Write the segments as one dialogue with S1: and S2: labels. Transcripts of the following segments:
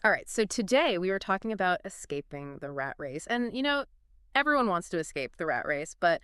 S1: All right, so today we were talking about escaping the rat race. And, everyone wants to escape the rat race, but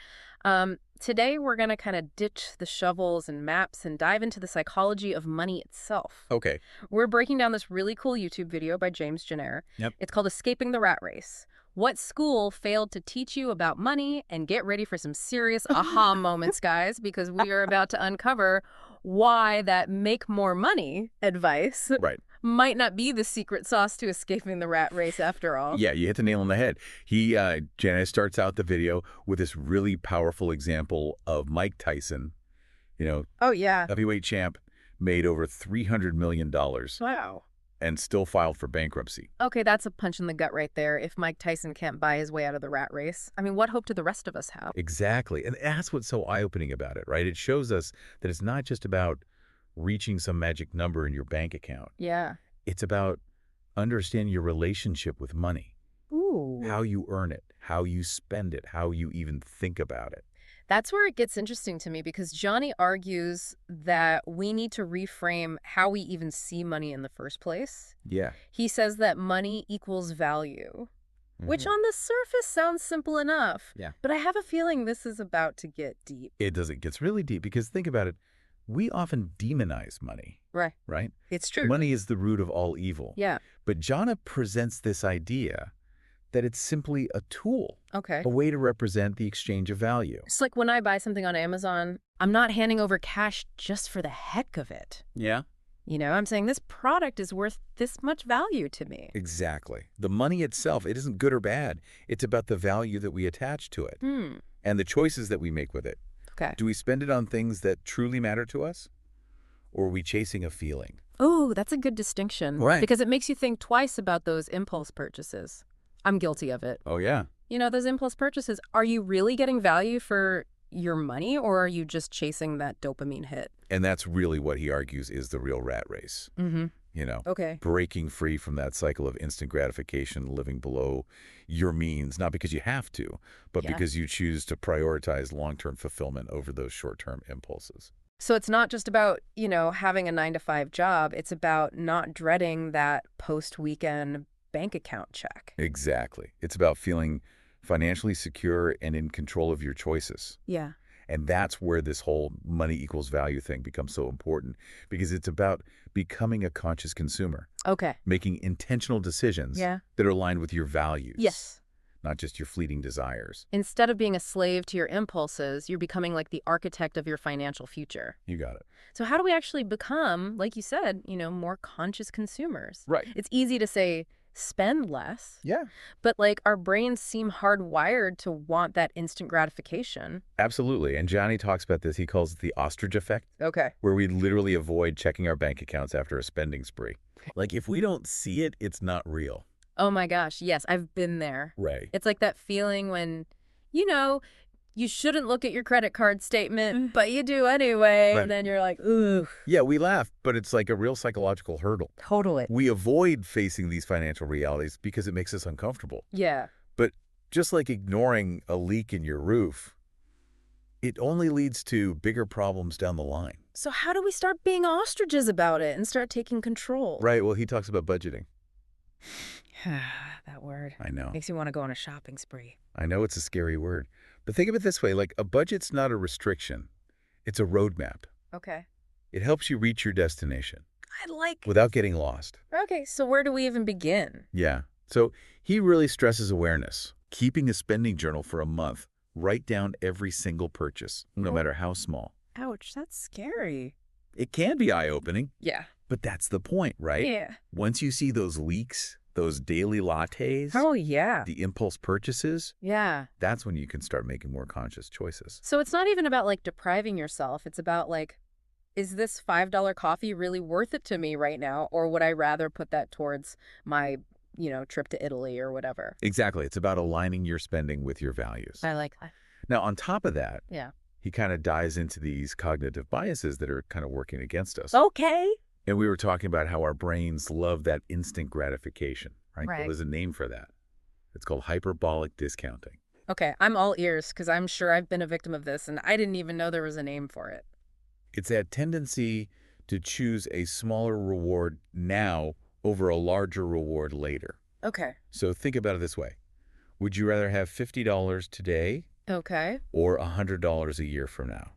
S1: today we're going to kind of ditch the shovels and maps and dive into the psychology of money itself.
S2: Okay.
S1: We're breaking down this really cool YouTube video by James Jenner.
S2: Yep.
S1: It's called Escaping the Rat Race. What school failed to teach you about money? And get ready for some serious aha moments, guys, because we are about to uncover why that make more money advice
S2: Right.
S1: might not be the secret sauce to escaping the rat race after all.
S2: Yeah, you hit the nail on the head. Janice starts out the video with this really powerful example of Mike Tyson,
S1: Oh, yeah.
S2: heavyweight champ, made over $300 million
S1: Wow.
S2: and still filed for bankruptcy.
S1: Okay, that's a punch in the gut right there. If Mike Tyson can't buy his way out of the rat race, I mean, what hope do the rest of us have?
S2: Exactly. And that's what's so eye-opening about it, right? It shows us that it's not just about reaching some magic number in your bank account.
S1: Yeah.
S2: It's about understanding your relationship with money,
S1: Ooh.
S2: how you earn it, how you spend it, how you even think about it.
S1: That's where it gets interesting to me because Johnny argues that we need to reframe how we even see money in the first place.
S2: Yeah.
S1: He says that money equals value, which on the surface sounds simple enough.
S2: Yeah.
S1: But I have a feeling this is about to get deep.
S2: It gets really deep because think about it. We often demonize money,
S1: Right.
S2: right?
S1: It's true.
S2: Money is the root of all evil.
S1: Yeah.
S2: But Jana presents this idea that it's simply a tool,
S1: Okay.
S2: a way to represent the exchange of value.
S1: It's like when I buy something on Amazon, I'm not handing over cash just for the heck of it.
S2: Yeah.
S1: I'm saying this product is worth this much value to me.
S2: Exactly. The money itself, it isn't good or bad. It's about the value that we attach to it and the choices that we make with it.
S1: Okay.
S2: Do we spend it on things that truly matter to us? Or are we chasing a feeling?
S1: Oh, that's a good distinction.
S2: Right.
S1: Because it makes you think twice about those impulse purchases. I'm guilty of it.
S2: Oh, yeah.
S1: Those impulse purchases, are you really getting value for your money or are you just chasing that dopamine hit?
S2: And that's really what he argues is the real rat race.
S1: Mm-hmm. Okay.
S2: Breaking free from that cycle of instant gratification, living below your means, not because you have to, but
S1: Yeah.
S2: because you choose to prioritize long-term fulfillment over those short-term impulses.
S1: So it's not just about, having a 9-to-5 job. It's about not dreading that post-weekend bank account check.
S2: Exactly. It's about feeling financially secure and in control of your choices.
S1: Yeah.
S2: And that's where this whole money equals value thing becomes so important because it's about becoming a conscious consumer,
S1: Okay.
S2: making intentional decisions
S1: Yeah.
S2: that are aligned with your values,
S1: Yes.
S2: not just your fleeting desires.
S1: Instead of being a slave to your impulses, you're becoming like the architect of your financial future.
S2: You got it.
S1: So how do we actually become, like you said, more conscious consumers?
S2: Right.
S1: It's easy to say spend less,
S2: Yeah.
S1: but like our brains seem hardwired to want that instant gratification.
S2: Absolutely. And Johnny talks about this. He calls it the ostrich effect,
S1: Okay.
S2: where we literally avoid checking our bank accounts after a spending spree. Like if we don't see it, it's not real.
S1: Oh my gosh, yes, I've been there.
S2: Right.
S1: It's like that feeling when, you shouldn't look at your credit card statement, but you do anyway.
S2: Right.
S1: And then you're like, ooh.
S2: Yeah, we laugh, but it's like a real psychological hurdle.
S1: Totally.
S2: We avoid facing these financial realities because it makes us uncomfortable.
S1: Yeah.
S2: But just like ignoring a leak in your roof, it only leads to bigger problems down the line.
S1: So how do we start being ostriches about it and start taking control?
S2: Right. Well, he talks about budgeting.
S1: That word.
S2: I know.
S1: Makes you want to go on a shopping spree.
S2: I know it's a scary word. But think of it this way, like a budget's not a restriction. It's a roadmap.
S1: Okay.
S2: It helps you reach your destination
S1: I like...
S2: without getting lost.
S1: Okay, so where do we even begin?
S2: Yeah. So he really stresses awareness. Keeping a spending journal for a month. Write down every single purchase, no matter how small.
S1: Ouch, that's scary.
S2: It can be eye-opening,
S1: Yeah.
S2: but that's the point, right?
S1: Yeah.
S2: Once you see those leaks, those daily lattes,
S1: Oh, yeah.
S2: the impulse purchases,
S1: Yeah.
S2: that's when you can start making more conscious choices.
S1: So it's not even about, like, depriving yourself. It's about, like, is this $5 coffee really worth it to me right now? Or would I rather put that towards my, trip to Italy or whatever?
S2: Exactly. It's about aligning your spending with your values.
S1: I like that.
S2: Now, on top of that,
S1: Yeah.
S2: he kind of dives into these cognitive biases that are kind of working against us.
S1: Okay.
S2: And we were talking about how our brains love that instant gratification, right?
S1: Right.
S2: Well, there's a name for that. It's called hyperbolic discounting.
S1: Okay, I'm all ears because I'm sure I've been a victim of this and I didn't even know there was a name for it.
S2: It's that tendency to choose a smaller reward now over a larger reward later.
S1: Okay.
S2: So think about it this way. Would you rather have $50 today
S1: Okay.
S2: or $100 a year from now?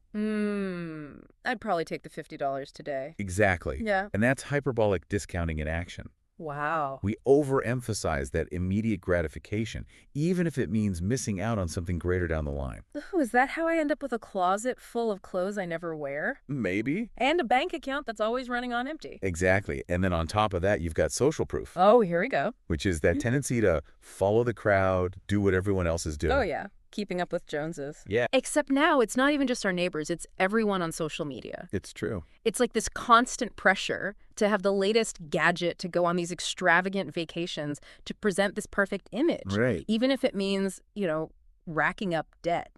S1: I'd probably take the $50 today.
S2: Exactly.
S1: Yeah.
S2: And that's hyperbolic discounting in action.
S1: Wow.
S2: We overemphasize that immediate gratification, even if it means missing out on something greater down the line.
S1: Oh, is that how I end up with a closet full of clothes I never wear?
S2: Maybe.
S1: And a bank account that's always running on empty.
S2: Exactly. And then on top of that, you've got social proof,
S1: Oh, here we go.
S2: which is that tendency to follow the crowd, do what everyone else is doing.
S1: Oh, yeah. Keeping up with Joneses.
S2: Yeah,
S1: Except now it's not even just our neighbors, it's everyone on social media.
S2: it's true.
S1: It's like this constant pressure to have the latest gadget to go on these extravagant vacations to present this perfect image.
S2: Right.
S1: Even if it means, racking up debt.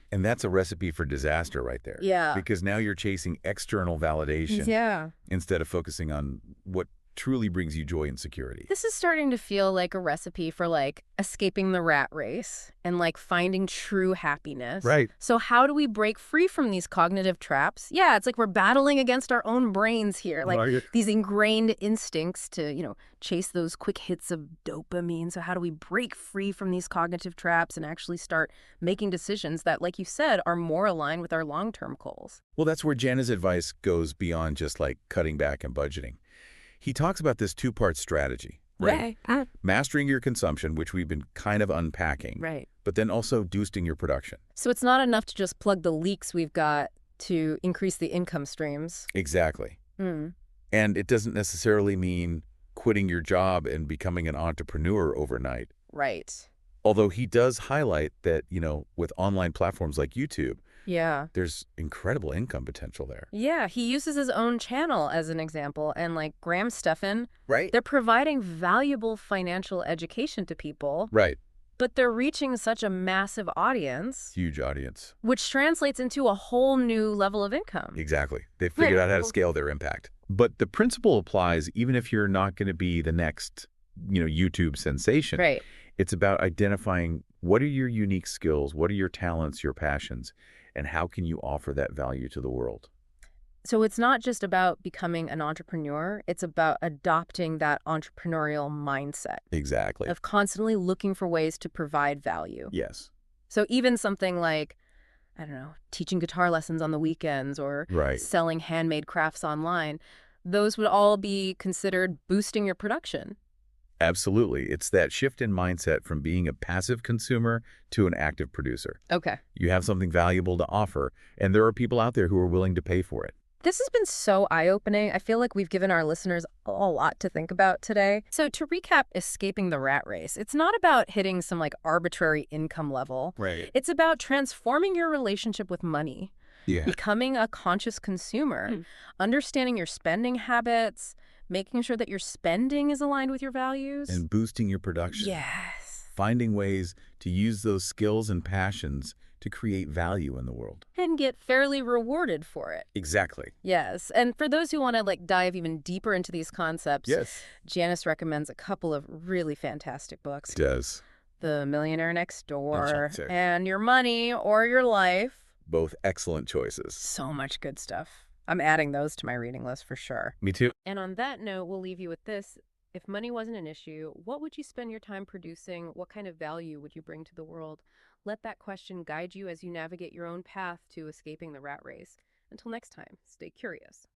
S2: And that's a recipe for disaster right there.
S1: Yeah.
S2: Because now you're chasing external validation
S1: Yeah.
S2: instead of focusing on what truly brings you joy and security.
S1: This is starting to feel like a recipe for escaping the rat race and finding true happiness.
S2: Right.
S1: So how do we break free from these cognitive traps? Yeah, it's like we're battling against our own brains here. These ingrained instincts to, chase those quick hits of dopamine. So how do we break free from these cognitive traps and actually start making decisions that, like you said, are more aligned with our long-term goals?
S2: Well, that's where Jana's advice goes beyond just cutting back and budgeting. He talks about this two-part strategy, right? Mastering your consumption, which we've been kind of unpacking,
S1: Right.
S2: but then also boosting your production.
S1: So it's not enough to just plug the leaks we've got to increase the income streams.
S2: Exactly.
S1: Hmm.
S2: And it doesn't necessarily mean quitting your job and becoming an entrepreneur overnight.
S1: Right.
S2: Although he does highlight that, with online platforms like YouTube,
S1: Yeah.
S2: there's incredible income potential there.
S1: Yeah, he uses his own channel as an example. And Graham Stephan,
S2: Right.
S1: they're providing valuable financial education to people,
S2: Right.
S1: but they're reaching such a massive audience,
S2: Huge audience.
S1: which translates into a whole new level of income.
S2: Exactly. They figured out how to scale their impact. But the principle applies even if you're not going to be the next, YouTube sensation.
S1: Right.
S2: It's about identifying what are your unique skills, what are your talents, your passions, and how can you offer that value to the world?
S1: So it's not just about becoming an entrepreneur, it's about adopting that entrepreneurial mindset
S2: Exactly.
S1: of constantly looking for ways to provide value.
S2: Yes.
S1: So even something like, I don't know, teaching guitar lessons on the weekends or
S2: Right.
S1: selling handmade crafts online, those would all be considered boosting your production.
S2: Absolutely. It's that shift in mindset from being a passive consumer to an active producer.
S1: Okay.
S2: You have something valuable to offer, and there are people out there who are willing to pay for it.
S1: This has been so eye-opening. I feel like we've given our listeners a lot to think about today. So to recap, escaping the rat race, it's not about hitting some arbitrary income level.
S2: Right.
S1: It's about transforming your relationship with money,
S2: Yeah.
S1: becoming a conscious consumer, understanding your spending habits, making sure that your spending is aligned with your values.
S2: And boosting your production.
S1: Yes.
S2: Finding ways to use those skills and passions to create value in the world.
S1: And get fairly rewarded for it.
S2: Exactly.
S1: Yes. And for those who want to dive even deeper into these concepts,
S2: Yes.
S1: Janice recommends a couple of really fantastic books.
S2: It does.
S1: The Millionaire Next Door
S2: Fantastic.
S1: and Your Money or Your Life.
S2: Both excellent choices.
S1: So much good stuff. I'm adding those to my reading list for sure.
S2: Me too.
S1: And on that note, we'll leave you with this. If money wasn't an issue, what would you spend your time producing? What kind of value would you bring to the world? Let that question guide you as you navigate your own path to escaping the rat race. Until next time, stay curious.